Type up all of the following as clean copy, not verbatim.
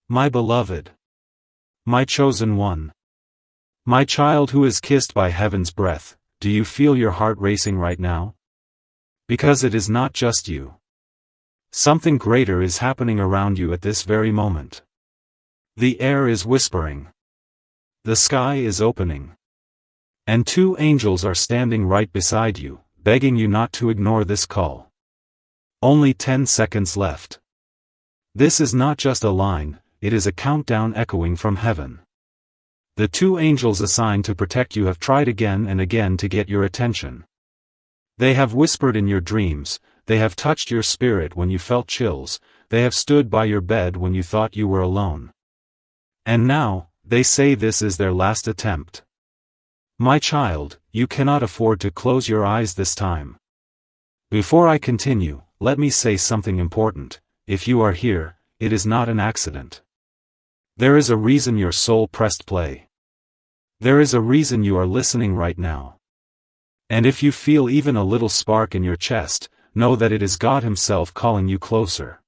My beloved. My chosen one. My child who is kissed by heaven's breath, do you feel your heart racing right now? Because it is not just you. Something greater is happening around you at this very moment. The air is whispering. The sky is opening. And two angels are standing right beside you, begging you not to ignore this call. Only 10 seconds left. This is not just a line, it is a countdown echoing from heaven. The two angels assigned to protect you have tried again and again to get your attention. They have whispered in your dreams, they have touched your spirit when you felt chills, they have stood by your bed when you thought you were alone. And now, they say this is their last attempt. My child, you cannot afford to close your eyes this time. Before I continue, let me say something important. If you are here, it is not an accident. There is a reason your soul pressed play. There is a reason you are listening right now. And if you feel even a little spark in your chest, know that it is God Himself calling you closer.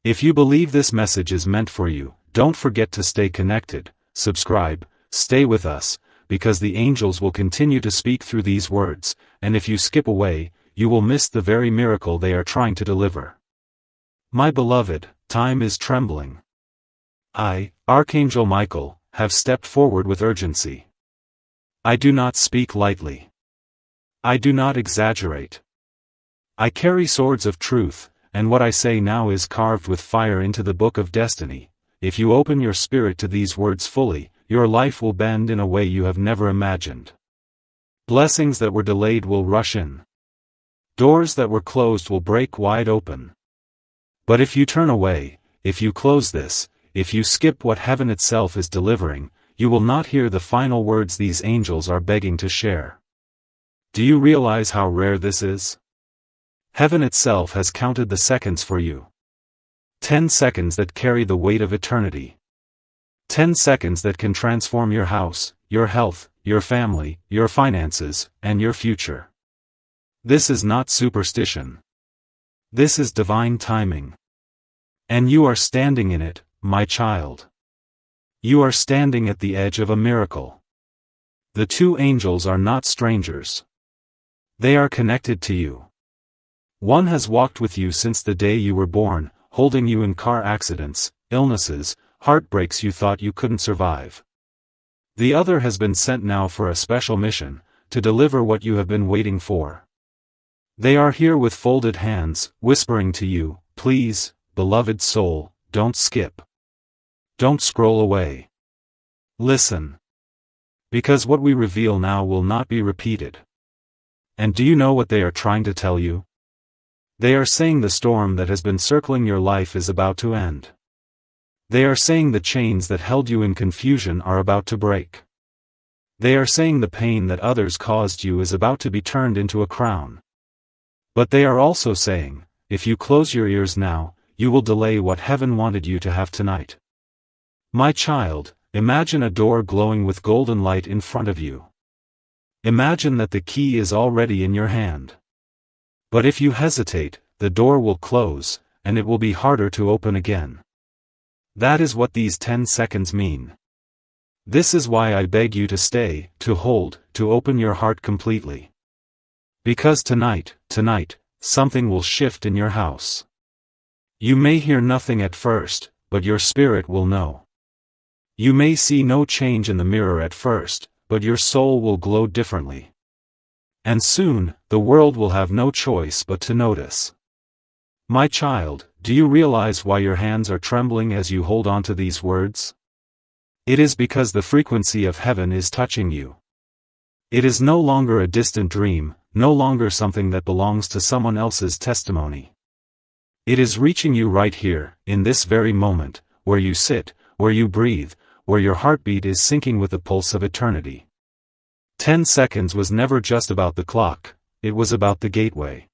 If you believe this message is meant for you, don't forget to stay connected, subscribe, stay with us, because the angels will continue to speak through these words, and if you skip away, you will miss the very miracle they are trying to deliver. My beloved, time is trembling. I, Archangel Michael, have stepped forward with urgency. I do not speak lightly. I do not exaggerate. I carry swords of truth, and what I say now is carved with fire into the book of destiny. If you open your spirit to these words fully, your life will bend in a way you have never imagined. Blessings that were delayed will rush in. Doors that were closed will break wide open. But if you turn away, if you close this, if you skip what heaven itself is delivering, you will not hear the final words these angels are begging to share. Do you realize how rare this is? Heaven itself has counted the seconds for you. 10 seconds that carry the weight of eternity. 10 seconds that can transform your house, your health, your family, your finances, and your future. This is not superstition. This is divine timing. And you are standing in it, my child. You are standing at the edge of a miracle. The two angels are not strangers. They are connected to you. One has walked with you since the day you were born, holding you in car accidents, illnesses, heartbreaks you thought you couldn't survive. The other has been sent now for a special mission, to deliver what you have been waiting for. They are here with folded hands, whispering to you, please, beloved soul, don't skip. Don't scroll away. Listen. Because what we reveal now will not be repeated. And do you know what they are trying to tell you? They are saying the storm that has been circling your life is about to end. They are saying the chains that held you in confusion are about to break. They are saying the pain that others caused you is about to be turned into a crown. But they are also saying, if you close your ears now, you will delay what heaven wanted you to have tonight. My child, imagine a door glowing with golden light in front of you. Imagine that the key is already in your hand. But if you hesitate, the door will close, and it will be harder to open again. That is what these 10 seconds mean. This is why I beg you to stay, to hold, to open your heart completely. Because tonight, something will shift in your house. You may hear nothing at first, but your spirit will know. You may see no change in the mirror at first, but your soul will glow differently. And soon, the world will have no choice but to notice. My child, do you realize why your hands are trembling as you hold on to these words? It is because the frequency of heaven is touching you. It is no longer a distant dream, no longer something that belongs to someone else's testimony. It is reaching you right here, in this very moment, where you sit, where you breathe, where your heartbeat is syncing with the pulse of eternity. 10 seconds was never just about the clock, it was about the gateway.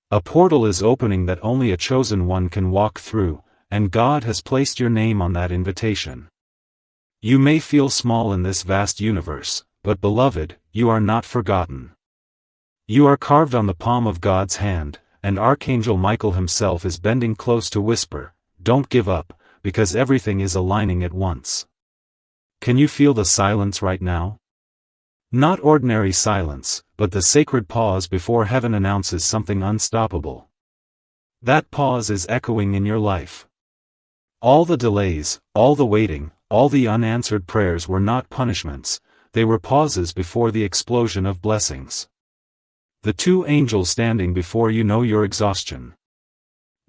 A portal is opening that only a chosen one can walk through, and God has placed your name on that invitation. You may feel small in this vast universe, but beloved, you are not forgotten. You are carved on the palm of God's hand, and Archangel Michael himself is bending close to whisper, don't give up, because everything is aligning at once. Can you feel the silence right now? Not ordinary silence, but the sacred pause before heaven announces something unstoppable. That pause is echoing in your life. All the delays, all the waiting, all the unanswered prayers were not punishments, they were pauses before the explosion of blessings. The two angels standing before you know your exhaustion.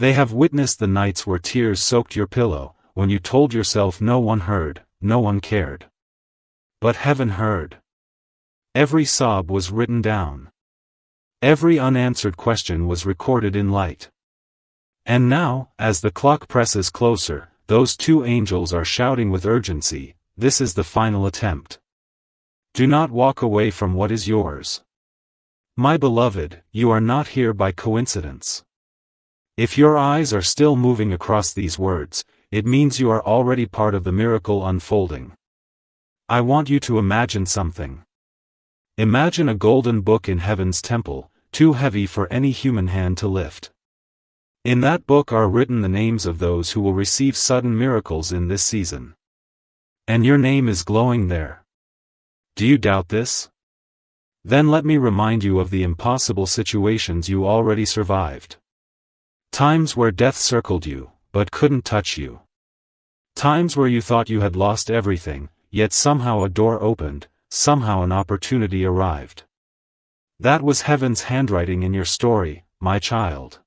They have witnessed the nights where tears soaked your pillow, when you told yourself no one heard, no one cared. But heaven heard. Every sob was written down. Every unanswered question was recorded in light. And now, as the clock presses closer, those two angels are shouting with urgency, this is the final attempt. Do not walk away from what is yours. My beloved, you are not here by coincidence. If your eyes are still moving across these words, it means you are already part of the miracle unfolding. I want you to imagine something. Imagine a golden book in heaven's temple, too heavy for any human hand to lift. In that book are written the names of those who will receive sudden miracles in this season. And your name is glowing there. Do you doubt this? Then let me remind you of the impossible situations you already survived. Times where death circled you, but couldn't touch you. Times where you thought you had lost everything, yet somehow a door opened, somehow an opportunity arrived. That was heaven's handwriting in your story, my child.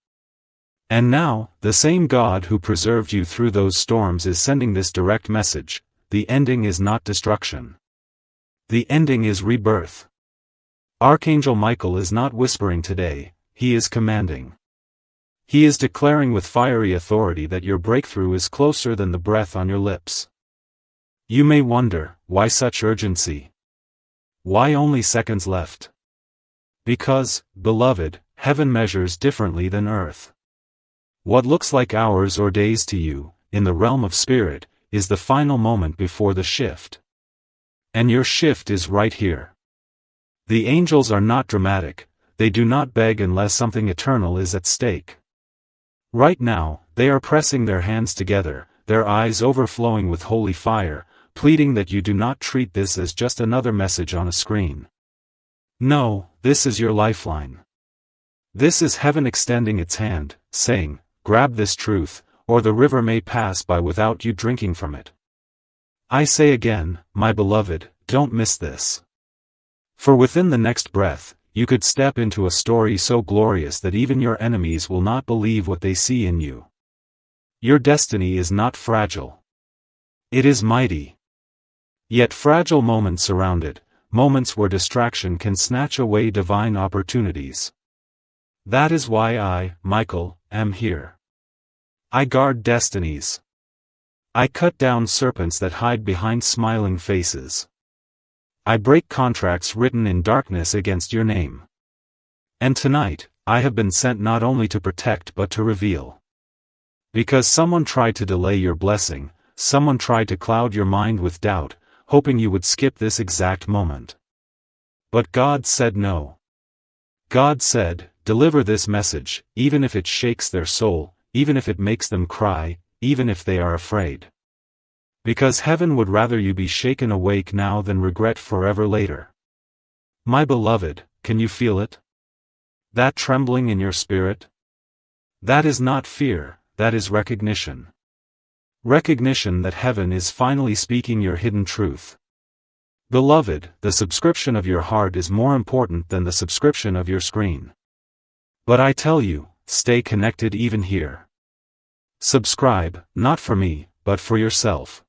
And now, the same God who preserved you through those storms is sending this direct message: the ending is not destruction. The ending is rebirth. Archangel Michael is not whispering today, he is commanding. He is declaring with fiery authority that your breakthrough is closer than the breath on your lips. You may wonder, why such urgency? Why only seconds left? Because, beloved, heaven measures differently than earth. What looks like hours or days to you, in the realm of spirit, is the final moment before the shift. And your shift is right here. The angels are not dramatic, they do not beg unless something eternal is at stake. Right now, they are pressing their hands together, their eyes overflowing with holy fire, pleading that you do not treat this as just another message on a screen. No, this is your lifeline. This is heaven extending its hand, saying, grab this truth, or the river may pass by without you drinking from it. I say again, my beloved, don't miss this. For within the next breath, you could step into a story so glorious that even your enemies will not believe what they see in you. Your destiny is not fragile. It is mighty. Yet fragile moments surround it, moments where distraction can snatch away divine opportunities. That is why I, Michael, am here. I guard destinies. I cut down serpents that hide behind smiling faces. I break contracts written in darkness against your name. And tonight, I have been sent not only to protect but to reveal. Because someone tried to delay your blessing, someone tried to cloud your mind with doubt, hoping you would skip this exact moment. But God said no. God said, deliver this message, even if it shakes their soul, even if it makes them cry, even if they are afraid. Because heaven would rather you be shaken awake now than regret forever later. My beloved, can you feel it? That trembling in your spirit? That is not fear, that is recognition. Recognition that heaven is finally speaking your hidden truth. Beloved, the subscription of your heart is more important than the subscription of your screen. But I tell you, stay connected even here. Subscribe, not for me, but for yourself.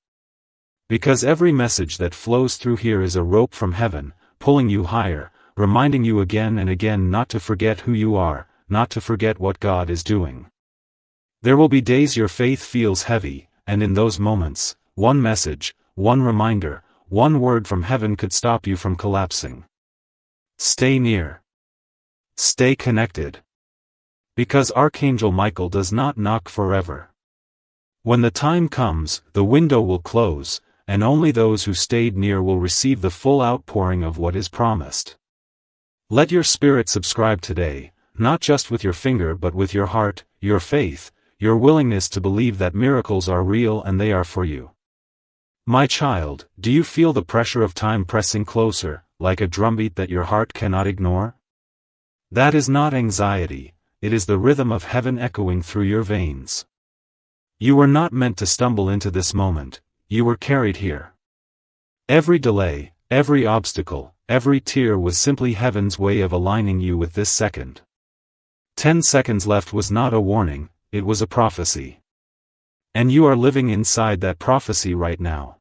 Because every message that flows through here is a rope from heaven, pulling you higher, reminding you again and again not to forget who you are, not to forget what God is doing. There will be days your faith feels heavy, and in those moments, one message, one reminder, one word from heaven could stop you from collapsing. Stay near. Stay connected. Because Archangel Michael does not knock forever. When the time comes, the window will close, and only those who stayed near will receive the full outpouring of what is promised. Let your spirit subscribe today, not just with your finger but with your heart, your faith, your willingness to believe that miracles are real and they are for you. My child, do you feel the pressure of time pressing closer, like a drumbeat that your heart cannot ignore? That is not anxiety, it is the rhythm of heaven echoing through your veins. You were not meant to stumble into this moment, you were carried here. Every delay, every obstacle, every tear was simply heaven's way of aligning you with this second. 10 seconds left was not a warning, it was a prophecy. And you are living inside that prophecy right now.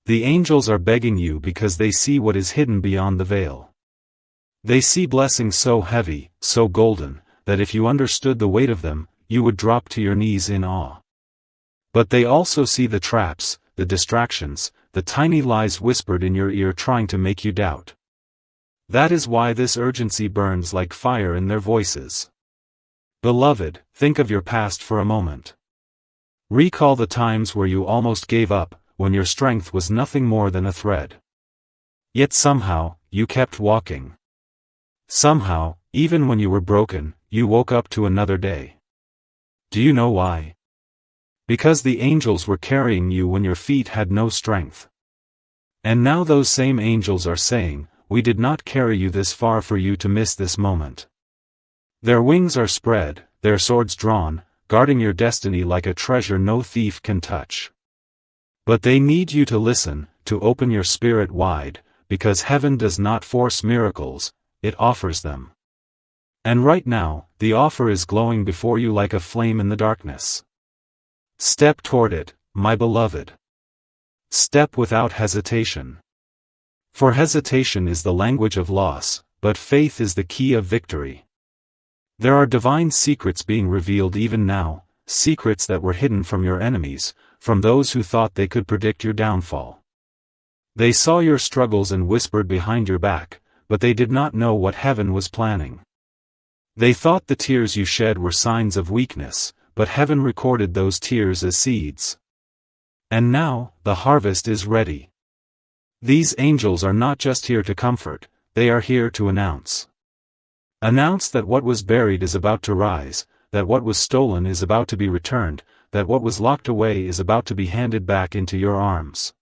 The angels are begging you because they see what is hidden beyond the veil. They see blessings so heavy, so golden, that if you understood the weight of them, you would drop to your knees in awe. But they also see the traps, the distractions, the tiny lies whispered in your ear trying to make you doubt. That is why this urgency burns like fire in their voices. Beloved, think of your past for a moment. Recall the times where you almost gave up, when your strength was nothing more than a thread. Yet somehow, you kept walking. Somehow, even when you were broken, you woke up to another day. Do you know why? Because the angels were carrying you when your feet had no strength. And now those same angels are saying, we did not carry you this far for you to miss this moment. Their wings are spread, their swords drawn, guarding your destiny like a treasure no thief can touch. But they need you to listen, to open your spirit wide, because heaven does not force miracles, it offers them. And right now, the offer is glowing before you like a flame in the darkness. Step toward it, my beloved. Step without hesitation. For hesitation is the language of loss, but faith is the key of victory. There are divine secrets being revealed even now, secrets that were hidden from your enemies, from those who thought they could predict your downfall. They saw your struggles and whispered behind your back, but they did not know what heaven was planning. They thought the tears you shed were signs of weakness, but heaven recorded those tears as seeds. And now, the harvest is ready. These angels are not just here to comfort, they are here to announce. Announce that what was buried is about to rise, that what was stolen is about to be returned, that what was locked away is about to be handed back into your arms.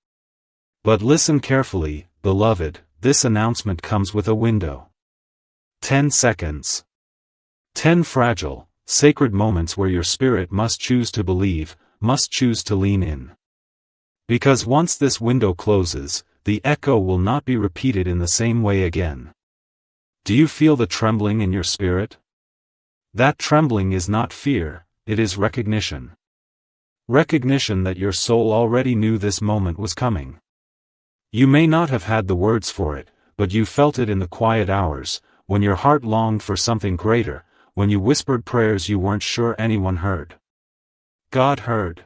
But listen carefully, beloved, this announcement comes with a window. 10 seconds. 10 fragile, sacred moments where your spirit must choose to believe, must choose to lean in. Because once this window closes, the echo will not be repeated in the same way again. Do you feel the trembling in your spirit? That trembling is not fear, it is recognition. Recognition that your soul already knew this moment was coming. You may not have had the words for it, but you felt it in the quiet hours, when your heart longed for something greater, when you whispered prayers you weren't sure anyone heard. God heard.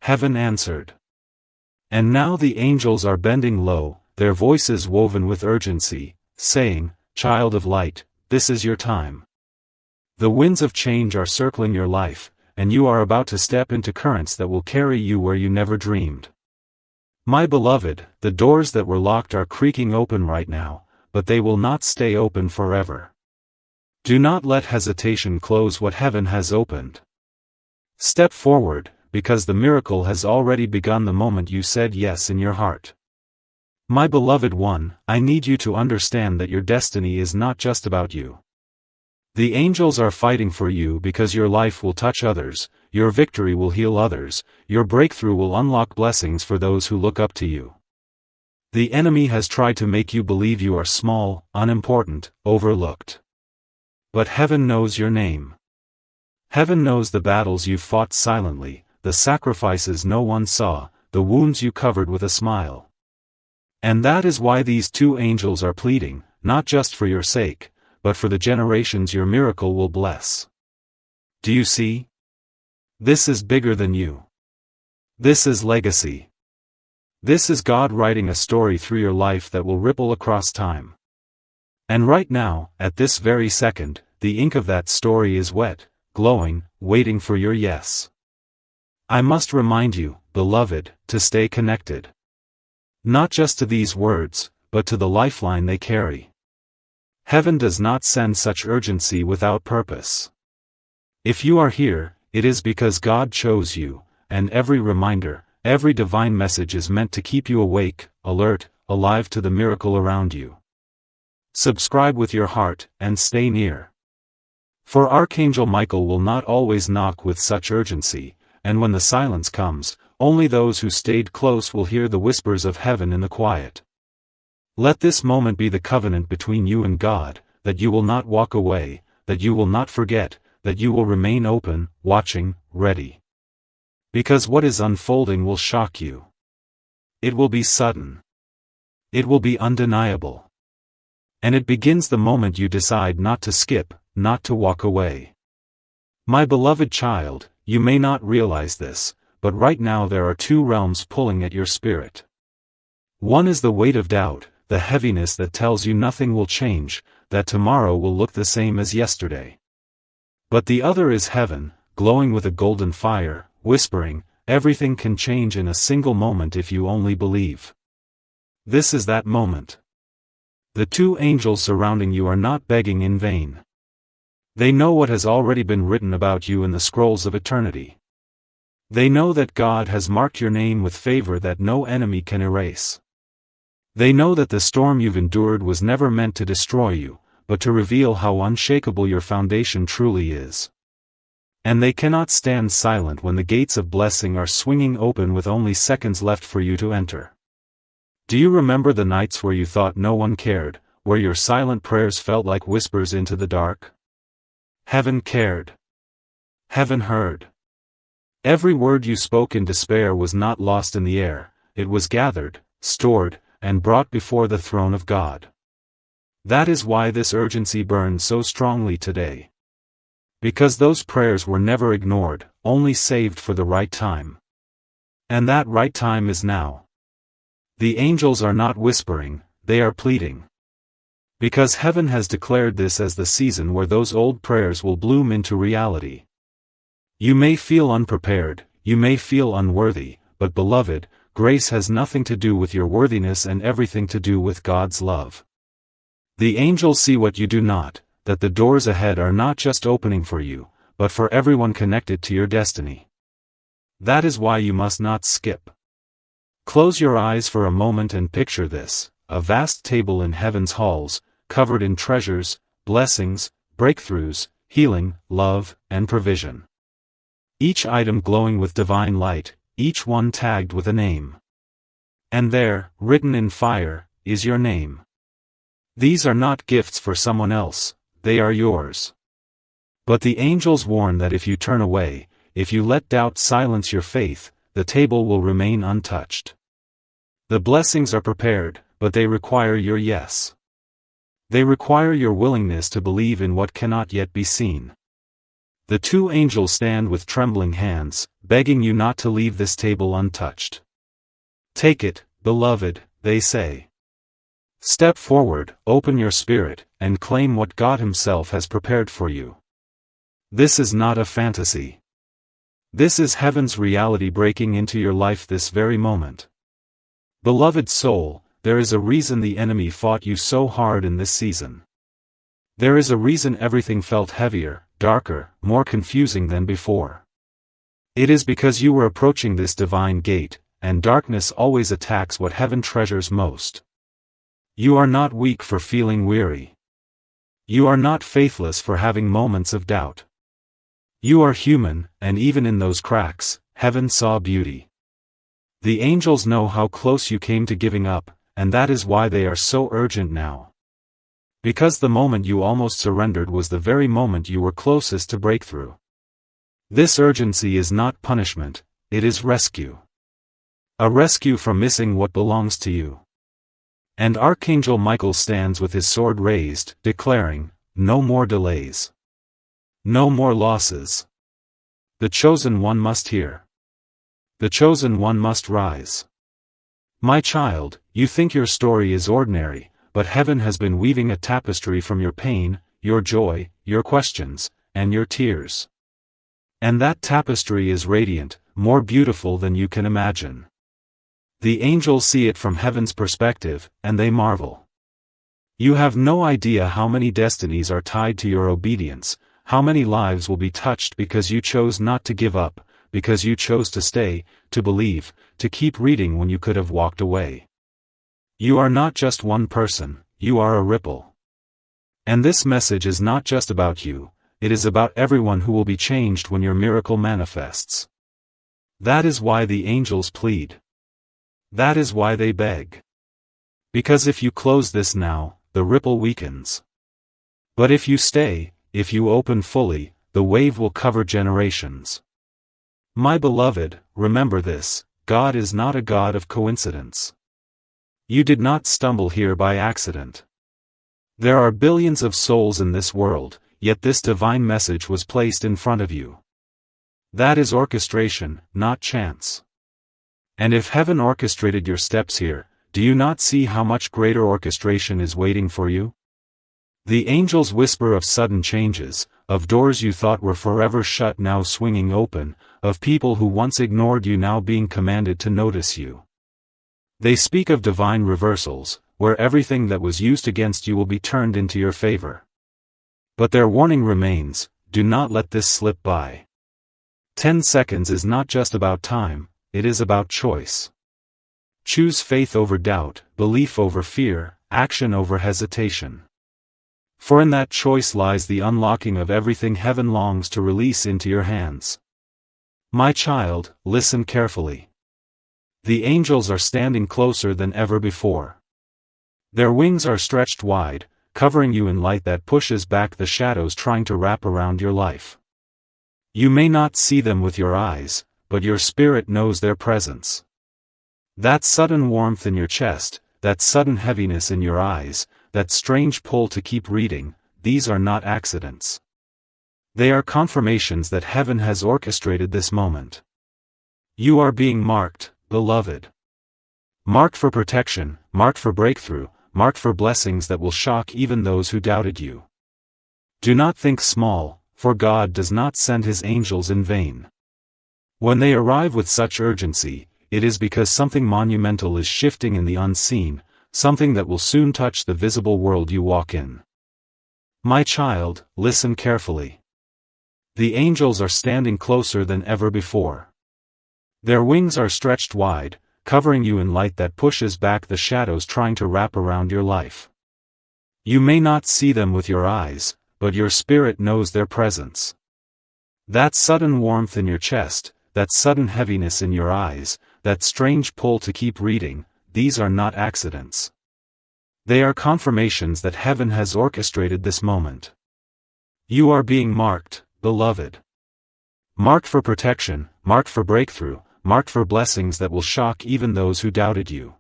Heaven answered. And now the angels are bending low, their voices woven with urgency, saying, Child of light, this is your time. The winds of change are circling your life, and you are about to step into currents that will carry you where you never dreamed. My beloved, the doors that were locked are creaking open right now, but they will not stay open forever. Do not let hesitation close what heaven has opened. Step forward, because the miracle has already begun the moment you said yes in your heart. My beloved one, I need you to understand that your destiny is not just about you. The angels are fighting for you because your life will touch others, your victory will heal others, your breakthrough will unlock blessings for those who look up to you. The enemy has tried to make you believe you are small, unimportant, overlooked. But heaven knows your name. Heaven knows the battles you fought silently, the sacrifices no one saw, the wounds you covered with a smile. And that is why these two angels are pleading, not just for your sake, but for the generations your miracle will bless. Do you see? This is bigger than you. This is legacy. This is God writing a story through your life that will ripple across time. And right now, at this very second, the ink of that story is wet, glowing, waiting for your yes. I must remind you, beloved, to stay connected. Not just to these words, but to the lifeline they carry. Heaven does not send such urgency without purpose. If you are here, it is because God chose you, and every reminder, every divine message is meant to keep you awake, alert, alive to the miracle around you. Subscribe with your heart, and stay near. For Archangel Michael will not always knock with such urgency, and when the silence comes, only those who stayed close will hear the whispers of heaven in the quiet. Let this moment be the covenant between you and God, that you will not walk away, that you will not forget, that you will remain open, watching, ready. Because what is unfolding will shock you. It will be sudden. It will be undeniable. And it begins the moment you decide not to skip, not to walk away. My beloved child, you may not realize this, but right now there are two realms pulling at your spirit. One is the weight of doubt, the heaviness that tells you nothing will change, that tomorrow will look the same as yesterday. But the other is heaven, glowing with a golden fire, whispering, everything can change in a single moment if you only believe. This is that moment. The two angels surrounding you are not begging in vain. They know what has already been written about you in the scrolls of eternity. They know that God has marked your name with favor that no enemy can erase. They know that the storm you've endured was never meant to destroy you, but to reveal how unshakable your foundation truly is. And they cannot stand silent when the gates of blessing are swinging open with only seconds left for you to enter. Do you remember the nights where you thought no one cared, where your silent prayers felt like whispers into the dark? Heaven cared. Heaven heard. Every word you spoke in despair was not lost in the air, it was gathered, stored, and brought before the throne of God. That is why this urgency burns so strongly today. Because those prayers were never ignored, only saved for the right time. And that right time is now. The angels are not whispering, they are pleading. Because heaven has declared this as the season where those old prayers will bloom into reality. You may feel unprepared, you may feel unworthy, but beloved, grace has nothing to do with your worthiness and everything to do with God's love. The angels see what you do not, that the doors ahead are not just opening for you, but for everyone connected to your destiny. That is why you must not skip. Close your eyes for a moment and picture this, a vast table in heaven's halls, covered in treasures, blessings, breakthroughs, healing, love, and provision. Each item glowing with divine light, each one tagged with a name. And there, written in fire, is your name. These are not gifts for someone else, they are yours. But the angels warn that if you turn away, if you let doubt silence your faith, the table will remain untouched. The blessings are prepared, but they require your yes. They require your willingness to believe in what cannot yet be seen. The two angels stand with trembling hands, begging you not to leave this table untouched. Take it, beloved, they say. Step forward, open your spirit, and claim what God Himself has prepared for you. This is not a fantasy. This is heaven's reality breaking into your life this very moment. Beloved soul, there is a reason the enemy fought you so hard in this season. There is a reason everything felt heavier, darker, more confusing than before. It is because you were approaching this divine gate, and darkness always attacks what heaven treasures most. You are not weak for feeling weary. You are not faithless for having moments of doubt. You are human, and even in those cracks, heaven saw beauty. The angels know how close you came to giving up, and that is why they are so urgent now. Because the moment you almost surrendered was the very moment you were closest to breakthrough. This urgency is not punishment, it is rescue. A rescue from missing what belongs to you. And Archangel Michael stands with his sword raised, declaring, no more delays. No more losses. The chosen one must hear. The chosen one must rise. My child, you think your story is ordinary, but heaven has been weaving a tapestry from your pain, your joy, your questions, and your tears. And that tapestry is radiant, more beautiful than you can imagine. The angels see it from heaven's perspective, and they marvel. You have no idea how many destinies are tied to your obedience, how many lives will be touched because you chose not to give up, because you chose to stay, to believe, to keep reading when you could have walked away. You are not just one person, you are a ripple. And this message is not just about you, it is about everyone who will be changed when your miracle manifests. That is why the angels plead. That is why they beg. Because if you close this now, the ripple weakens. But if you stay, if you open fully, the wave will cover generations. My beloved, remember this, God is not a God of coincidence. You did not stumble here by accident. There are billions of souls in this world, yet this divine message was placed in front of you. That is orchestration, not chance. And if heaven orchestrated your steps here, do you not see how much greater orchestration is waiting for you? The angels whisper of sudden changes, of doors you thought were forever shut now swinging open, of people who once ignored you now being commanded to notice you. They speak of divine reversals, where everything that was used against you will be turned into your favor. But their warning remains, do not let this slip by. 10 seconds is not just about time, it is about choice. Choose faith over doubt, belief over fear, action over hesitation. For in that choice lies the unlocking of everything heaven longs to release into your hands. My child, listen carefully. The angels are standing closer than ever before. Their wings are stretched wide, covering you in light that pushes back the shadows trying to wrap around your life. You may not see them with your eyes, but your spirit knows their presence. That sudden warmth in your chest, that sudden heaviness in your eyes, that strange pull to keep reading, these are not accidents. They are confirmations that heaven has orchestrated this moment. You are being marked, beloved. Marked for protection, marked for breakthrough, marked for blessings that will shock even those who doubted you. Do not think small, for God does not send his angels in vain. When they arrive with such urgency, it is because something monumental is shifting in the unseen, something that will soon touch the visible world you walk in. My child, listen carefully. The angels are standing closer than ever before. Their wings are stretched wide, covering you in light that pushes back the shadows trying to wrap around your life. You may not see them with your eyes, but your spirit knows their presence. That sudden warmth in your chest, that sudden heaviness in your eyes, that strange pull to keep reading, these are not accidents. They are confirmations that heaven has orchestrated this moment. You are being marked, beloved. Marked for protection, marked for breakthrough, marked for blessings that will shock even those who doubted you.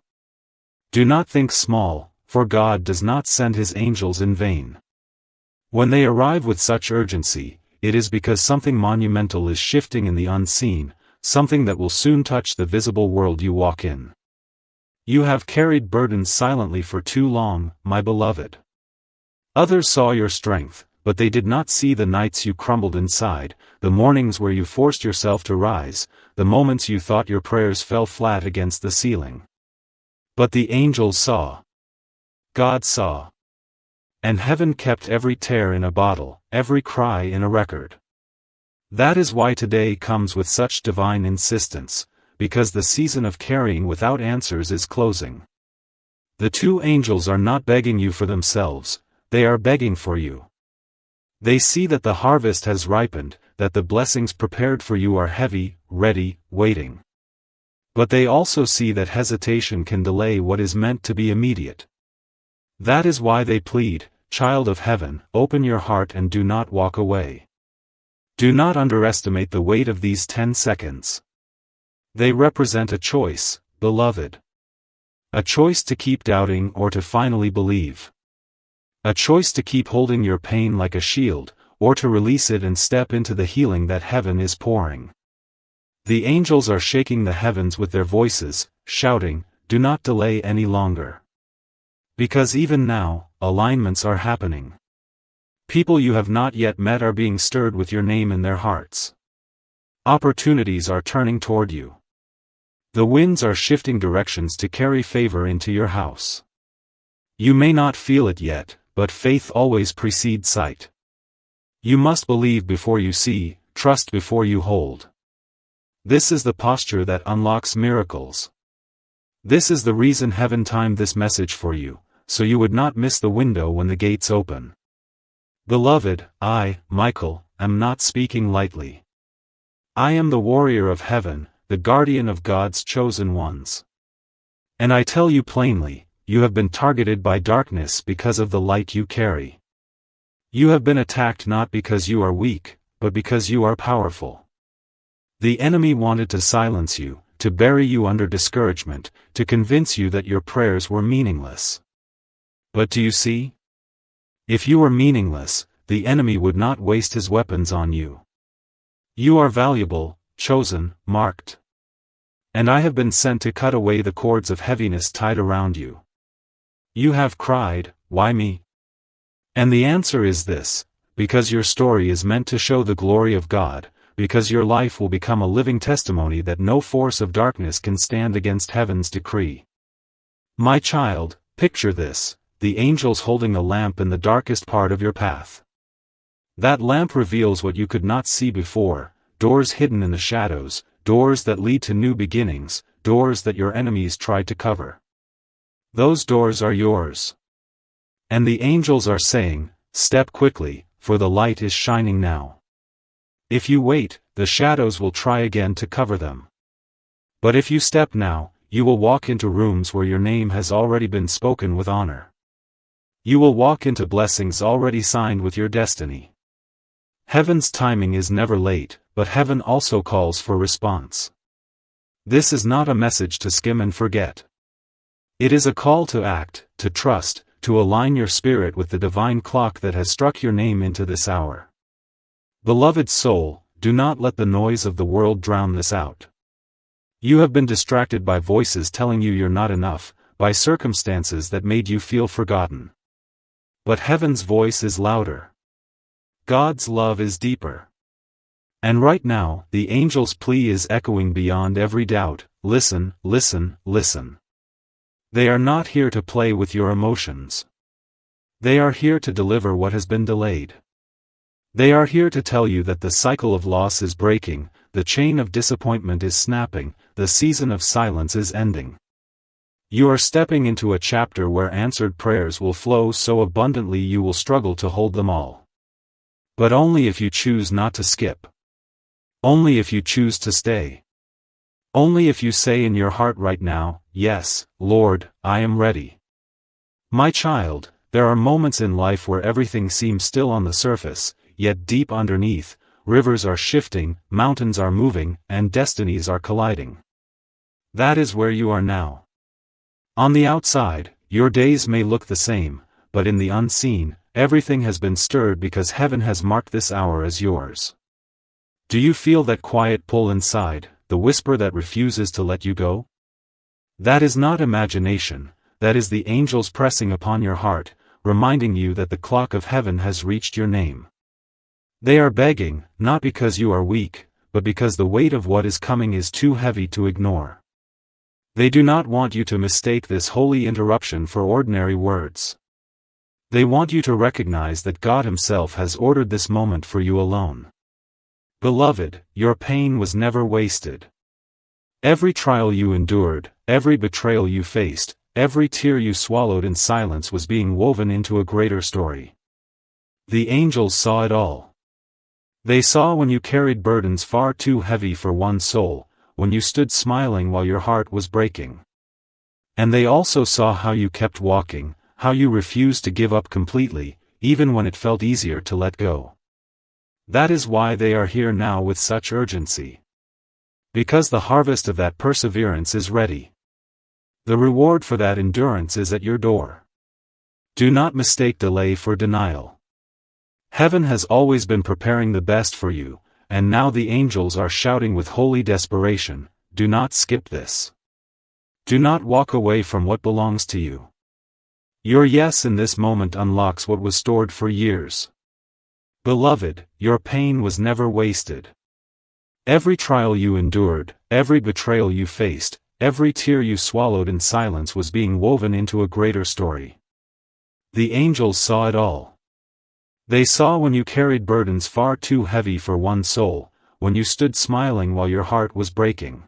Do not think small, for God does not send his angels in vain. When they arrive with such urgency, it is because something monumental is shifting in the unseen, something that will soon touch the visible world you walk in. You have carried burdens silently for too long, my beloved. Others saw your strength, but they did not see the nights you crumbled inside, the mornings where you forced yourself to rise, the moments you thought your prayers fell flat against the ceiling. But the angels saw. God saw. And heaven kept every tear in a bottle, every cry in a record. That is why today comes with such divine insistence, because the season of carrying without answers is closing. The two angels are not begging you for themselves, they are begging for you. They see that the harvest has ripened, that the blessings prepared for you are heavy, ready, waiting. But they also see that hesitation can delay what is meant to be immediate. That is why they plead, child of heaven, open your heart and do not walk away. Do not underestimate the weight of these 10 seconds. They represent a choice, beloved. A choice to keep doubting or to finally believe. A choice to keep holding your pain like a shield, or to release it and step into the healing that heaven is pouring. The angels are shaking the heavens with their voices, shouting, do not delay any longer. Because even now, alignments are happening. People you have not yet met are being stirred with your name in their hearts. Opportunities are turning toward you. The winds are shifting directions to carry favor into your house. You may not feel it yet, but faith always precedes sight. You must believe before you see, trust before you hold. This is the posture that unlocks miracles. This is the reason heaven timed this message for you, so you would not miss the window when the gates open. Beloved, I, Michael, am not speaking lightly. I am the warrior of heaven, the guardian of God's chosen ones. And I tell you plainly, you have been targeted by darkness because of the light you carry. You have been attacked not because you are weak, but because you are powerful. The enemy wanted to silence you, to bury you under discouragement, to convince you that your prayers were meaningless. But do you see? If you were meaningless, the enemy would not waste his weapons on you. You are valuable, chosen, marked. And I have been sent to cut away the cords of heaviness tied around you. You have cried, "Why me?" And the answer is this: because your story is meant to show the glory of God, because your life will become a living testimony that no force of darkness can stand against heaven's decree. My child, picture this: the angels holding a lamp in the darkest part of your path. That lamp reveals what you could not see before, doors hidden in the shadows, doors that lead to new beginnings, doors that your enemies tried to cover. Those doors are yours. And the angels are saying, "Step quickly, for the light is shining now." If you wait, the shadows will try again to cover them. But if you step now, you will walk into rooms where your name has already been spoken with honor. You will walk into blessings already signed with your destiny. Heaven's timing is never late, but heaven also calls for response. This is not a message to skim and forget. It is a call to act, to trust, to align your spirit with the divine clock that has struck your name into this hour. Beloved soul, do not let the noise of the world drown this out. You have been distracted by voices telling you you're not enough, by circumstances that made you feel forgotten. But heaven's voice is louder. God's love is deeper. And right now, the angel's plea is echoing beyond every doubt: listen, listen, listen. They are not here to play with your emotions. They are here to deliver what has been delayed. They are here to tell you that the cycle of loss is breaking, the chain of disappointment is snapping, the season of silence is ending. You are stepping into a chapter where answered prayers will flow so abundantly you will struggle to hold them all. But only if you choose not to skip. Only if you choose to stay. Only if you say in your heart right now, "Yes, Lord, I am ready." My child, there are moments in life where everything seems still on the surface, yet deep underneath, rivers are shifting, mountains are moving, and destinies are colliding. That is where you are now. On the outside, your days may look the same, but in the unseen, everything has been stirred because heaven has marked this hour as yours. Do you feel that quiet pull inside, the whisper that refuses to let you go? That is not imagination, that is the angels pressing upon your heart, reminding you that the clock of heaven has reached your name. They are begging, not because you are weak, but because the weight of what is coming is too heavy to ignore. They do not want you to mistake this holy interruption for ordinary words. They want you to recognize that God Himself has ordered this moment for you alone. Beloved, your pain was never wasted. Every trial you endured, every betrayal you faced, every tear you swallowed in silence was being woven into a greater story. The angels saw it all. They saw when you carried burdens far too heavy for one soul, when you stood smiling while your heart was breaking. And they also saw how you kept walking, how you refused to give up completely, even when it felt easier to let go. That is why they are here now with such urgency. Because the harvest of that perseverance is ready. The reward for that endurance is at your door. Do not mistake delay for denial. Heaven has always been preparing the best for you, and now the angels are shouting with holy desperation, "Do not skip this. Do not walk away from what belongs to you." Your yes in this moment unlocks what was stored for years. Beloved, your pain was never wasted. Every trial you endured, every betrayal you faced, every tear you swallowed in silence was being woven into a greater story. The angels saw it all. They saw when you carried burdens far too heavy for one soul, when you stood smiling while your heart was breaking.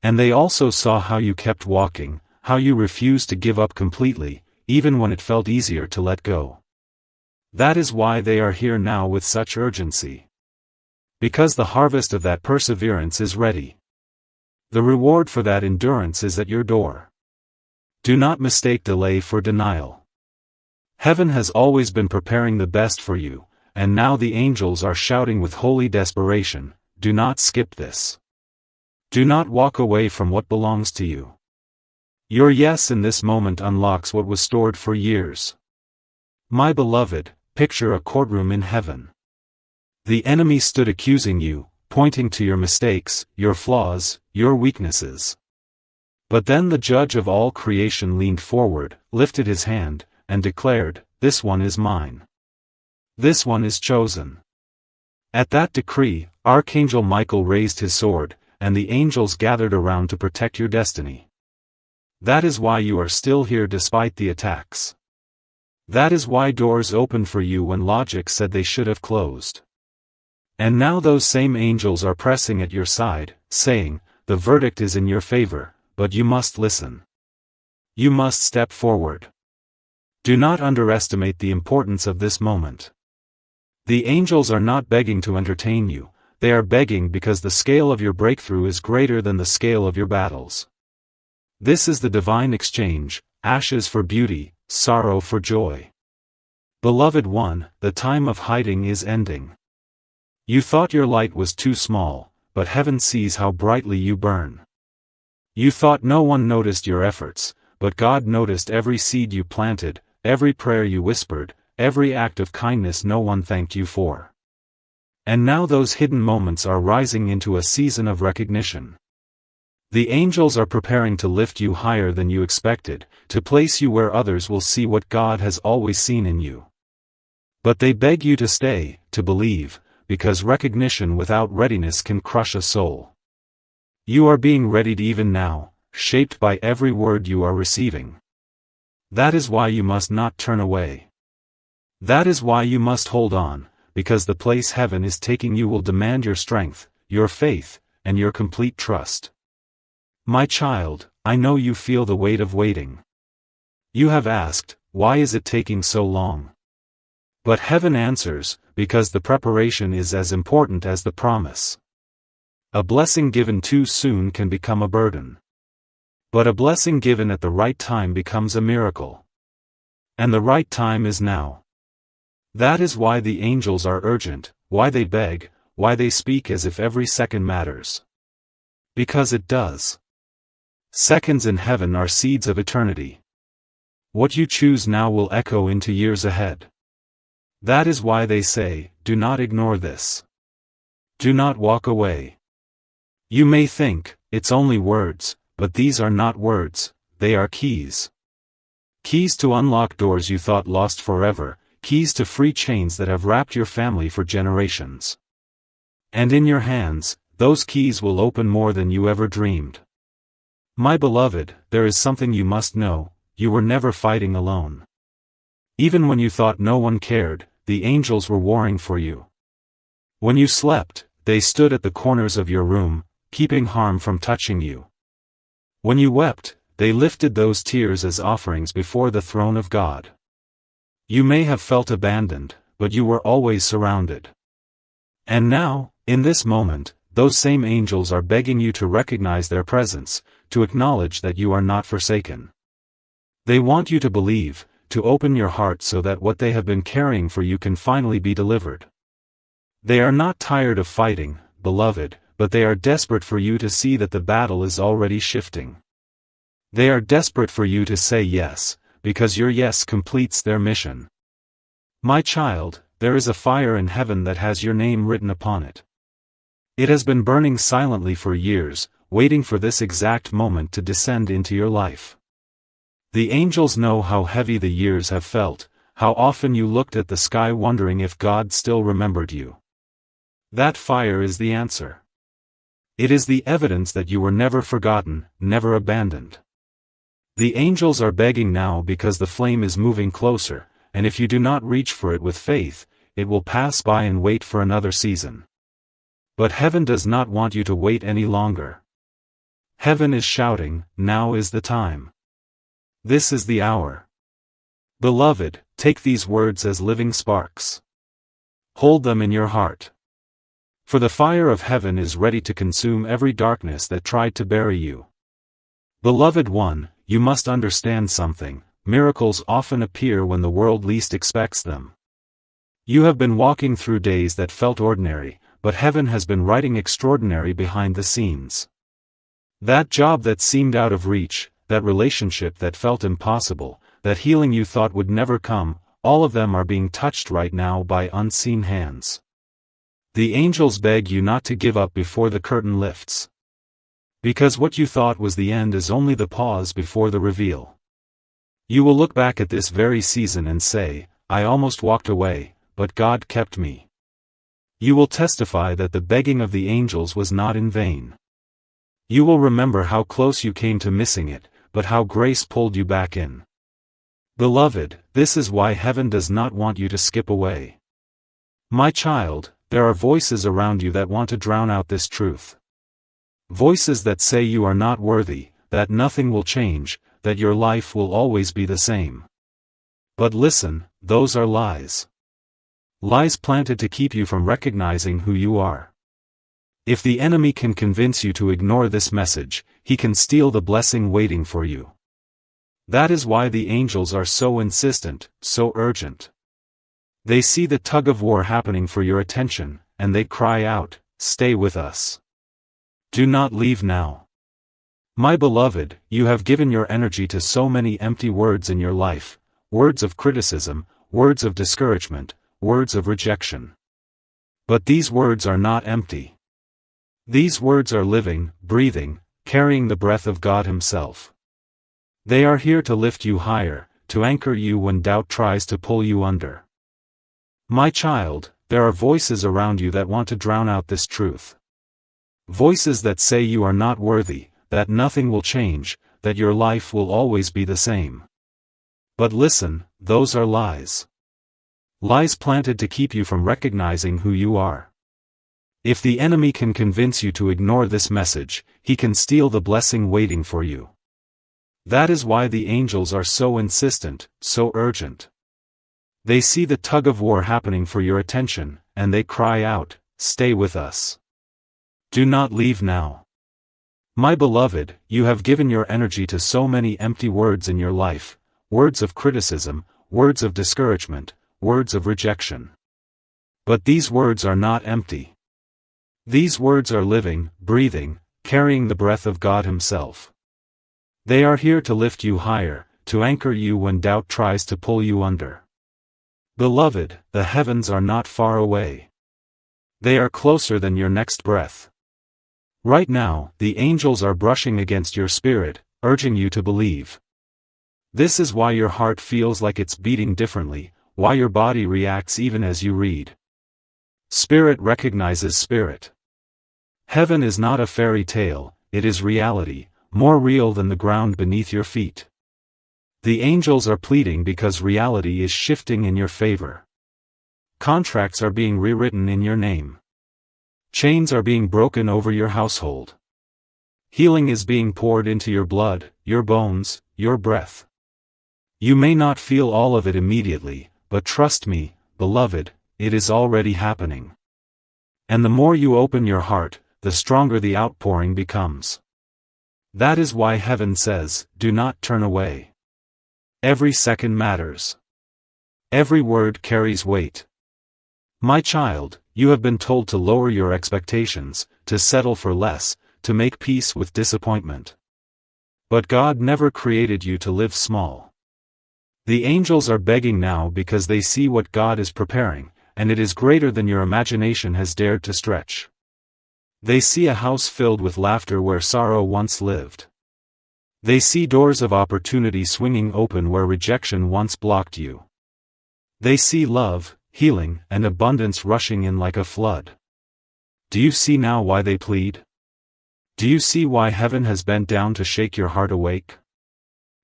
And they also saw how you kept walking, how you refused to give up completely, even when it felt easier to let go. That is why they are here now with such urgency. Because the harvest of that perseverance is ready. The reward for that endurance is at your door. Do not mistake delay for denial. Heaven has always been preparing the best for you, and now the angels are shouting with holy desperation, do not skip this. Do not walk away from what belongs to you. Your yes in this moment unlocks what was stored for years. My beloved, picture a courtroom in heaven. The enemy stood accusing you, pointing to your mistakes, your flaws, your weaknesses. But then the judge of all creation leaned forward, lifted his hand, and declared, this one is mine. This one is chosen. At that decree, Archangel Michael raised his sword, and the angels gathered around to protect your destiny. That is why you are still here despite the attacks. That is why doors opened for you when logic said they should have closed. And now those same angels are pressing at your side, saying, the verdict is in your favor, but you must listen. You must step forward. Do not underestimate the importance of this moment. The angels are not begging to entertain you, they are begging because the scale of your breakthrough is greater than the scale of your battles. This is the divine exchange, ashes for beauty, sorrow for joy. Beloved one, the time of hiding is ending. You thought your light was too small, but heaven sees how brightly you burn. You thought no one noticed your efforts, but God noticed every seed you planted, every prayer you whispered, every act of kindness no one thanked you for. And now those hidden moments are rising into a season of recognition. The angels are preparing to lift you higher than you expected, to place you where others will see what God has always seen in you. But they beg you to stay, to believe, because recognition without readiness can crush a soul. You are being readied even now, shaped by every word you are receiving. That is why you must not turn away. That is why you must hold on, because the place heaven is taking you will demand your strength, your faith, and your complete trust. My child, I know you feel the weight of waiting. You have asked, why is it taking so long? But heaven answers, because the preparation is as important as the promise. A blessing given too soon can become a burden. But a blessing given at the right time becomes a miracle. And the right time is now. That is why the angels are urgent, why they beg, why they speak as if every second matters. Because it does. Seconds in heaven are seeds of eternity. What you choose now will echo into years ahead. That is why they say, do not ignore this. Do not walk away. You may think, it's only words, but these are not words, they are keys. Keys to unlock doors you thought lost forever, keys to free chains that have wrapped your family for generations. And in your hands, those keys will open more than you ever dreamed. My beloved, there is something you must know, you were never fighting alone. Even when you thought no one cared, the angels were warring for you. When you slept, they stood at the corners of your room, keeping harm from touching you. When you wept, they lifted those tears as offerings before the throne of God. You may have felt abandoned, but you were always surrounded. And now, in this moment, those same angels are begging you to recognize their presence, to acknowledge that you are not forsaken. They want you to believe, to open your heart so that what they have been carrying for you can finally be delivered. They are not tired of fighting, beloved, but they are desperate for you to see that the battle is already shifting. They are desperate for you to say yes, because your yes completes their mission. My child, there is a fire in heaven that has your name written upon it. It has been burning silently for years, waiting for this exact moment to descend into your life. The angels know how heavy the years have felt, how often you looked at the sky wondering if God still remembered you. That fire is the answer. It is the evidence that you were never forgotten, never abandoned. The angels are begging now because the flame is moving closer, and if you do not reach for it with faith, it will pass by and wait for another season. But heaven does not want you to wait any longer. Heaven is shouting, now is the time. This is the hour. Beloved, take these words as living sparks. Hold them in your heart. For the fire of heaven is ready to consume every darkness that tried to bury you. Beloved one, you must understand something. Miracles often appear when the world least expects them. You have been walking through days that felt ordinary, but heaven has been writing extraordinary behind the scenes. That job that seemed out of reach, that relationship that felt impossible, that healing you thought would never come, all of them are being touched right now by unseen hands. The angels beg you not to give up before the curtain lifts. Because what you thought was the end is only the pause before the reveal. You will look back at this very season and say, I almost walked away, but God kept me. You will testify that the begging of the angels was not in vain. You will remember how close you came to missing it, but how grace pulled you back in. Beloved, this is why heaven does not want you to skip away. My child, there are voices around you that want to drown out this truth. Voices that say you are not worthy, that nothing will change, that your life will always be the same. But listen, those are lies. Lies planted to keep you from recognizing who you are. If the enemy can convince you to ignore this message, he can steal the blessing waiting for you. That is why the angels are so insistent, so urgent. They see the tug-of-war happening for your attention, and they cry out, stay with us. Do not leave now. My beloved, you have given your energy to so many empty words in your life, words of criticism, words of discouragement, words of rejection. But these words are not empty. These words are living, breathing, carrying the breath of God Himself. They are here to lift you higher, to anchor you when doubt tries to pull you under. My child, there are voices around you that want to drown out this truth. Voices that say you are not worthy, that nothing will change, that your life will always be the same. But listen, those are lies. Lies planted to keep you from recognizing who you are. If the enemy can convince you to ignore this message, he can steal the blessing waiting for you. That is why the angels are so insistent, so urgent. They see the tug-of-war happening for your attention, and they cry out, stay with us. Do not leave now. My beloved, you have given your energy to so many empty words in your life, words of criticism, words of discouragement, words of rejection. But these words are not empty. These words are living, breathing, carrying the breath of God Himself. They are here to lift you higher, to anchor you when doubt tries to pull you under. Beloved, the heavens are not far away. They are closer than your next breath. Right now, the angels are brushing against your spirit, urging you to believe. This is why your heart feels like it's beating differently, why your body reacts even as you read. Spirit recognizes spirit. Heaven is not a fairy tale, it is reality, more real than the ground beneath your feet. The angels are pleading because reality is shifting in your favor. Contracts are being rewritten in your name. Chains are being broken over your household. Healing is being poured into your blood, your bones, your breath. You may not feel all of it immediately, but trust me, beloved, it is already happening. And the more you open your heart, the stronger the outpouring becomes. That is why heaven says, do not turn away. Every second matters. Every word carries weight. My child, you have been told to lower your expectations, to settle for less, to make peace with disappointment. But God never created you to live small. The angels are begging now because they see what God is preparing, and it is greater than your imagination has dared to stretch. They see a house filled with laughter where sorrow once lived. They see doors of opportunity swinging open where rejection once blocked you. They see love, healing, and abundance rushing in like a flood. Do you see now why they plead? Do you see why heaven has bent down to shake your heart awake?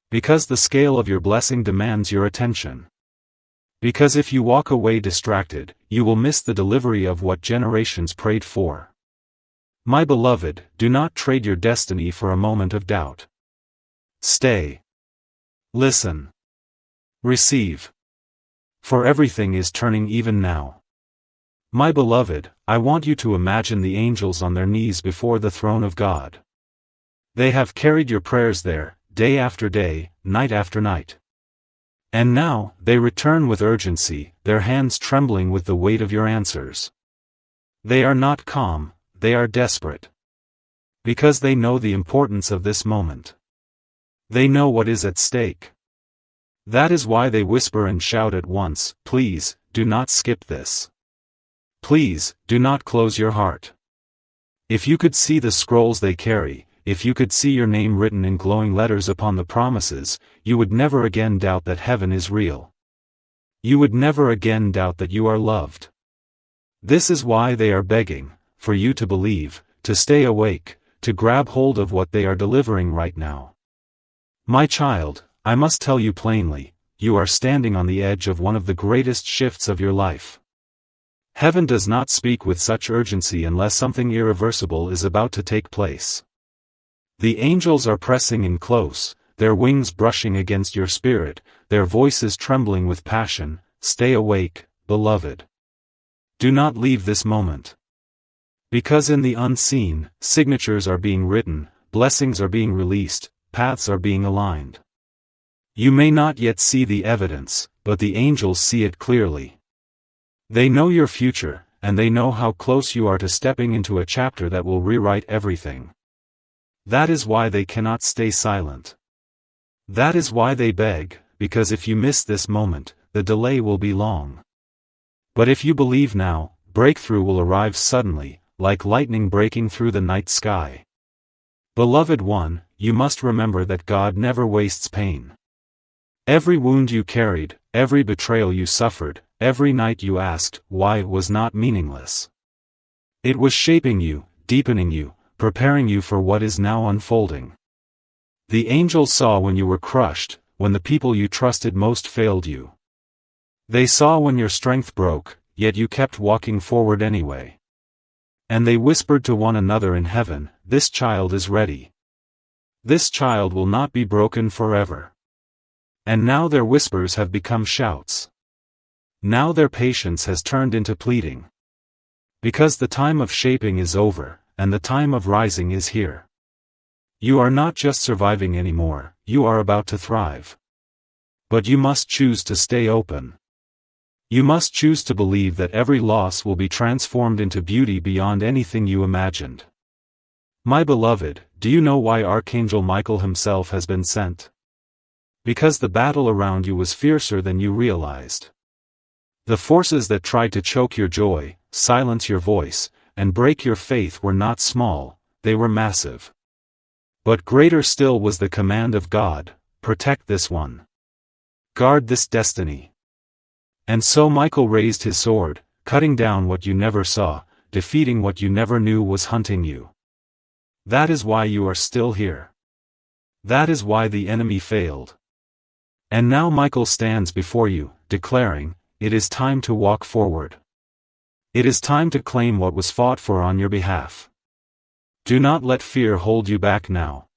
Because the scale of your blessing demands your attention. Because if you walk away distracted, you will miss the delivery of what generations prayed for. My beloved, do not trade your destiny for a moment of doubt. Stay. Listen. Receive. For everything is turning even now. My beloved, I want you to imagine the angels on their knees before the throne of God. They have carried your prayers there, day after day, night after night. And now, they return with urgency, their hands trembling with the weight of your answers. They are not calm, they are desperate. Because they know the importance of this moment. They know what is at stake. That is why they whisper and shout at once, please, do not skip this. Please, do not close your heart. If you could see the scrolls they carry, if you could see your name written in glowing letters upon the promises, you would never again doubt that heaven is real. You would never again doubt that you are loved. This is why they are begging, for you to believe, to stay awake, to grab hold of what they are delivering right now. My child, I must tell you plainly, you are standing on the edge of one of the greatest shifts of your life. Heaven does not speak with such urgency unless something irreversible is about to take place. The angels are pressing in close, their wings brushing against your spirit, their voices trembling with passion. Stay awake, beloved. Do not leave this moment. Because in the unseen, signatures are being written, blessings are being released, paths are being aligned. You may not yet see the evidence, but the angels see it clearly. They know your future, and they know how close you are to stepping into a chapter that will rewrite everything. That is why they cannot stay silent. That is why they beg, because if you miss this moment, the delay will be long. But if you believe now, breakthrough will arrive suddenly, like lightning breaking through the night sky. Beloved one, you must remember that God never wastes pain. Every wound you carried, every betrayal you suffered, every night you asked, why, was not meaningless. It was shaping you, deepening you, preparing you for what is now unfolding. The angels saw when you were crushed, when the people you trusted most failed you. They saw when your strength broke, yet you kept walking forward anyway. And they whispered to one another in heaven, this child is ready. This child will not be broken forever. And now their whispers have become shouts. Now their patience has turned into pleading. Because the time of shaping is over, and the time of rising is here. You are not just surviving anymore, you are about to thrive. But you must choose to stay open. You must choose to believe that every loss will be transformed into beauty beyond anything you imagined. My beloved, do you know why Archangel Michael himself has been sent? Because the battle around you was fiercer than you realized. The forces that tried to choke your joy, silence your voice, and break your faith were not small, they were massive. But greater still was the command of God, protect this one. Guard this destiny. And so Michael raised his sword, cutting down what you never saw, defeating what you never knew was hunting you. That is why you are still here. That is why the enemy failed. And now Michael stands before you, declaring, it is time to walk forward. It is time to claim what was fought for on your behalf. Do not let fear hold you back now.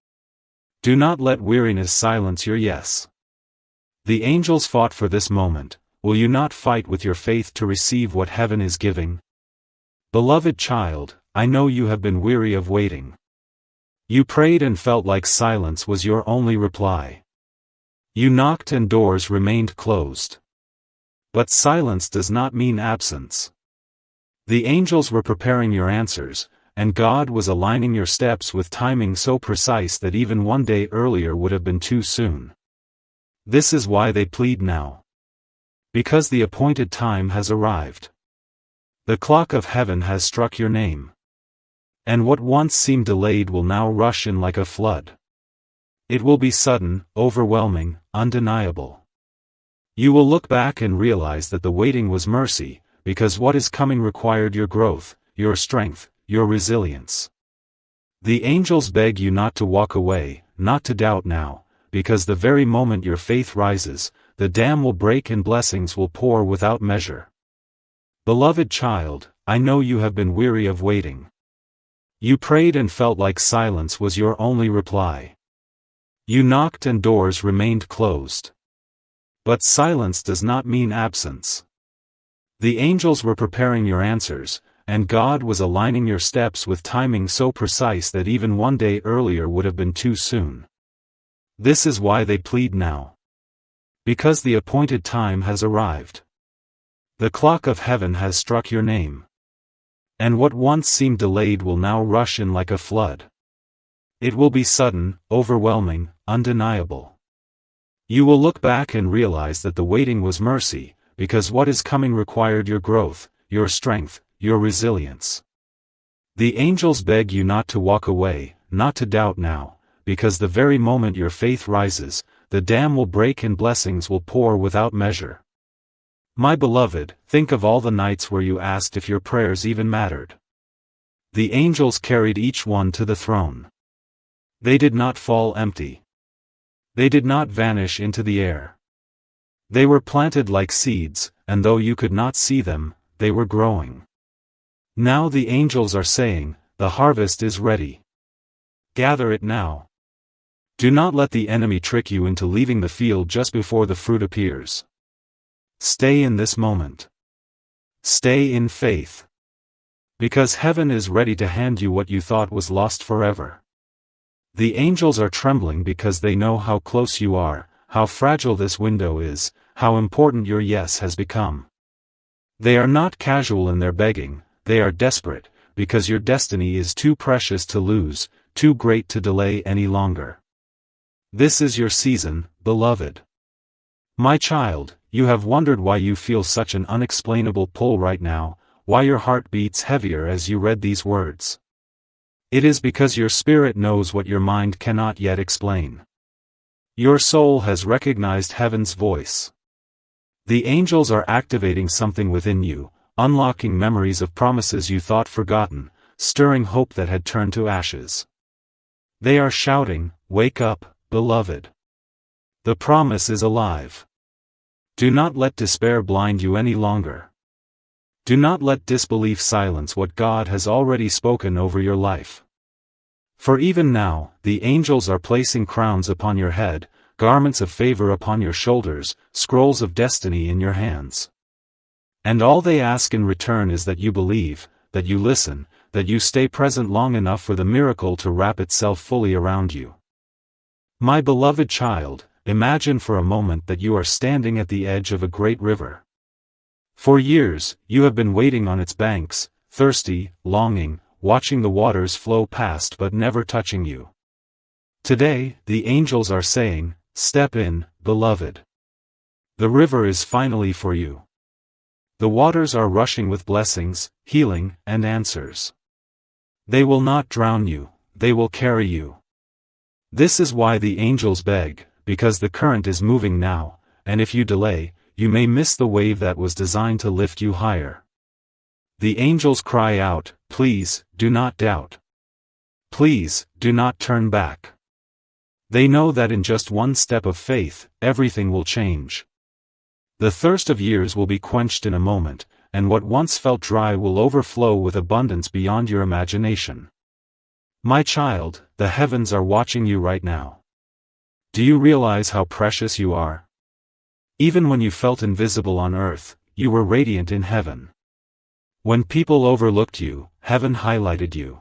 Do not let weariness silence your yes. The angels fought for this moment, will you not fight with your faith to receive what heaven is giving? Beloved child, I know you have been weary of waiting. You prayed and felt like silence was your only reply. You knocked and doors remained closed. But silence does not mean absence. The angels were preparing your answers, and God was aligning your steps with timing so precise that even one day earlier would have been too soon. This is why they plead now. Because the appointed time has arrived. The clock of heaven has struck your name. And what once seemed delayed will now rush in like a flood. It will be sudden, overwhelming, undeniable. You will look back and realize that the waiting was mercy, because what is coming required your growth, your strength, your resilience. The angels beg you not to walk away, not to doubt now, because the very moment your faith rises, the dam will break and blessings will pour without measure. Beloved child, I know you have been weary of waiting. You prayed and felt like silence was your only reply. You knocked and doors remained closed. But silence does not mean absence. The angels were preparing your answers, and God was aligning your steps with timing so precise that even one day earlier would have been too soon. This is why they plead now. Because the appointed time has arrived. The clock of heaven has struck your name. And what once seemed delayed will now rush in like a flood. It will be sudden, overwhelming, undeniable. You will look back and realize that the waiting was mercy, because what is coming required your growth, your strength, your resilience. The angels beg you not to walk away, not to doubt now, because the very moment your faith rises, the dam will break and blessings will pour without measure. My beloved, think of all the nights where you asked if your prayers even mattered. The angels carried each one to the throne. They did not fall empty. They did not vanish into the air. They were planted like seeds, and though you could not see them, they were growing. Now the angels are saying, the harvest is ready. Gather it now. Do not let the enemy trick you into leaving the field just before the fruit appears. Stay in this moment. Stay in faith. Because heaven is ready to hand you what you thought was lost forever. The angels are trembling because they know how close you are, how fragile this window is, how important your yes has become. They are not casual in their begging, they are desperate, because your destiny is too precious to lose, too great to delay any longer. This is your season, beloved. My child, you have wondered why you feel such an unexplainable pull right now, why your heart beats heavier as you read these words. It is because your spirit knows what your mind cannot yet explain. Your soul has recognized heaven's voice. The angels are activating something within you, unlocking memories of promises you thought forgotten, stirring hope that had turned to ashes. They are shouting, "Wake up, beloved. The promise is alive." Do not let despair blind you any longer. Do not let disbelief silence what God has already spoken over your life. For even now, the angels are placing crowns upon your head, garments of favor upon your shoulders, scrolls of destiny in your hands. And all they ask in return is that you believe, that you listen, that you stay present long enough for the miracle to wrap itself fully around you. My beloved child, imagine for a moment that you are standing at the edge of a great river. For years, you have been waiting on its banks, thirsty, longing, watching the waters flow past but never touching you. Today, the angels are saying, "Step in, beloved. The river is finally for you. The waters are rushing with blessings, healing, and answers. They will not drown you, they will carry you." This is why the angels beg, because the current is moving now, and if you delay, you may miss the wave that was designed to lift you higher. The angels cry out, "Please, do not doubt. Please, do not turn back." They know that in just one step of faith, everything will change. The thirst of years will be quenched in a moment, and what once felt dry will overflow with abundance beyond your imagination. My child, the heavens are watching you right now. Do you realize how precious you are? Even when you felt invisible on earth, you were radiant in heaven. When people overlooked you, heaven highlighted you.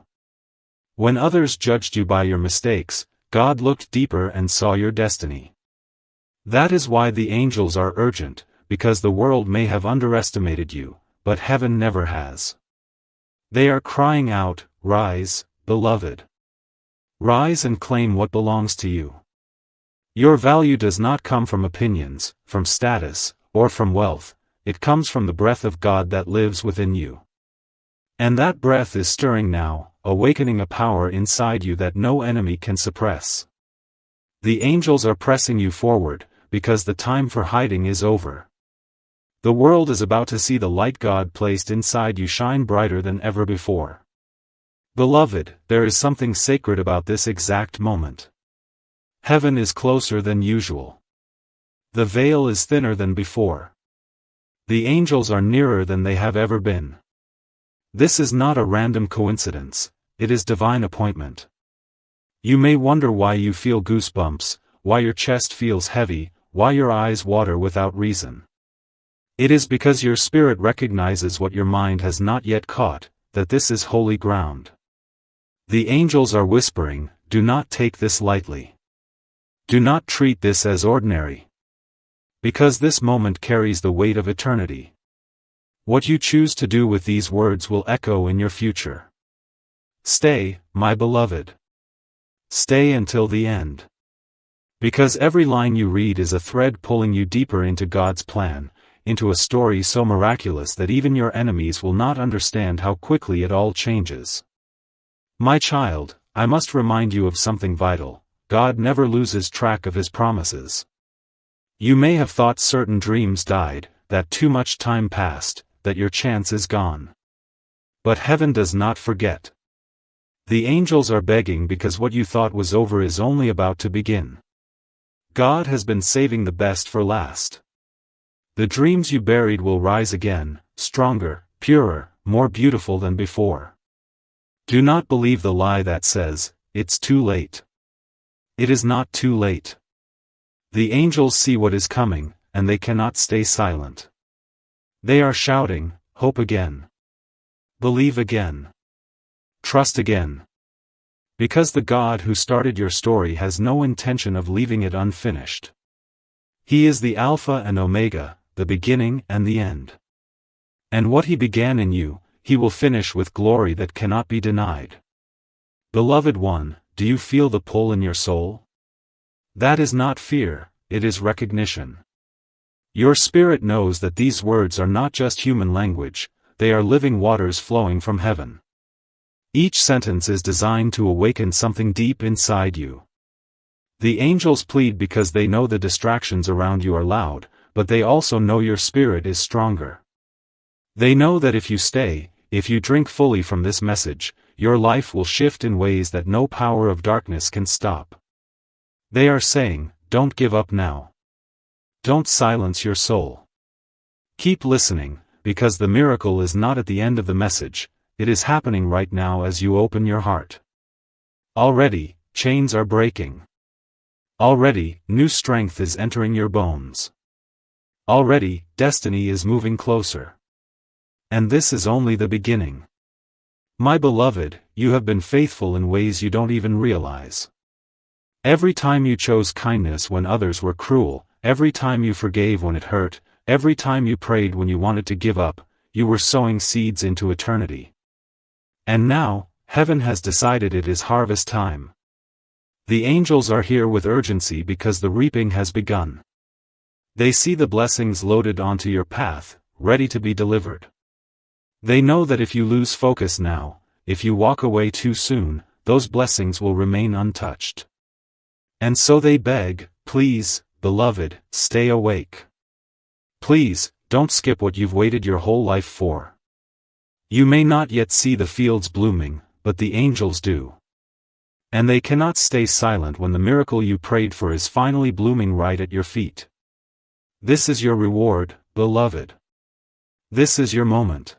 When others judged you by your mistakes, God looked deeper and saw your destiny. That is why the angels are urgent, because the world may have underestimated you, but heaven never has. They are crying out, "Rise, beloved. Rise and claim what belongs to you." Your value does not come from opinions, from status, or from wealth, it comes from the breath of God that lives within you. And that breath is stirring now, awakening a power inside you that no enemy can suppress. The angels are pressing you forward, because the time for hiding is over. The world is about to see the light God placed inside you shine brighter than ever before. Beloved, there is something sacred about this exact moment. Heaven is closer than usual. The veil is thinner than before. The angels are nearer than they have ever been. This is not a random coincidence, it is divine appointment. You may wonder why you feel goosebumps, why your chest feels heavy, why your eyes water without reason. It is because your spirit recognizes what your mind has not yet caught, that this is holy ground. The angels are whispering, do not take this lightly. Do not treat this as ordinary. Because this moment carries the weight of eternity. What you choose to do with these words will echo in your future. Stay, my beloved. Stay until the end. Because every line you read is a thread pulling you deeper into God's plan, into a story so miraculous that even your enemies will not understand how quickly it all changes. My child, I must remind you of something vital. God never loses track of his promises. You may have thought certain dreams died, that too much time passed, that your chance is gone. But heaven does not forget. The angels are begging because what you thought was over is only about to begin. God has been saving the best for last. The dreams you buried will rise again, stronger, purer, more beautiful than before. Do not believe the lie that says, it's too late. It is not too late. The angels see what is coming, and they cannot stay silent. They are shouting, hope again. Believe again. Trust again. Because the God who started your story has no intention of leaving it unfinished. He is the Alpha and Omega, the beginning and the end. And what he began in you, he will finish with glory that cannot be denied. Beloved one, do you feel the pull in your soul? That is not fear, it is recognition. Your spirit knows that these words are not just human language, they are living waters flowing from heaven. Each sentence is designed to awaken something deep inside you. The angels plead because they know the distractions around you are loud, but they also know your spirit is stronger. They know that if you stay, if you drink fully from this message, your life will shift in ways that no power of darkness can stop. They are saying, don't give up now. Don't silence your soul. Keep listening, because the miracle is not at the end of the message, it is happening right now as you open your heart. Already, chains are breaking. Already, new strength is entering your bones. Already, destiny is moving closer. And this is only the beginning. My beloved, you have been faithful in ways you don't even realize. Every time you chose kindness when others were cruel, every time you forgave when it hurt, every time you prayed when you wanted to give up, you were sowing seeds into eternity. And now, heaven has decided it is harvest time. The angels are here with urgency because the reaping has begun. They see the blessings loaded onto your path, ready to be delivered. They know that if you lose focus now, if you walk away too soon, those blessings will remain untouched. And so they beg, please, beloved, stay awake. Please, don't skip what you've waited your whole life for. You may not yet see the fields blooming, but the angels do. And they cannot stay silent when the miracle you prayed for is finally blooming right at your feet. This is your reward, beloved. This is your moment.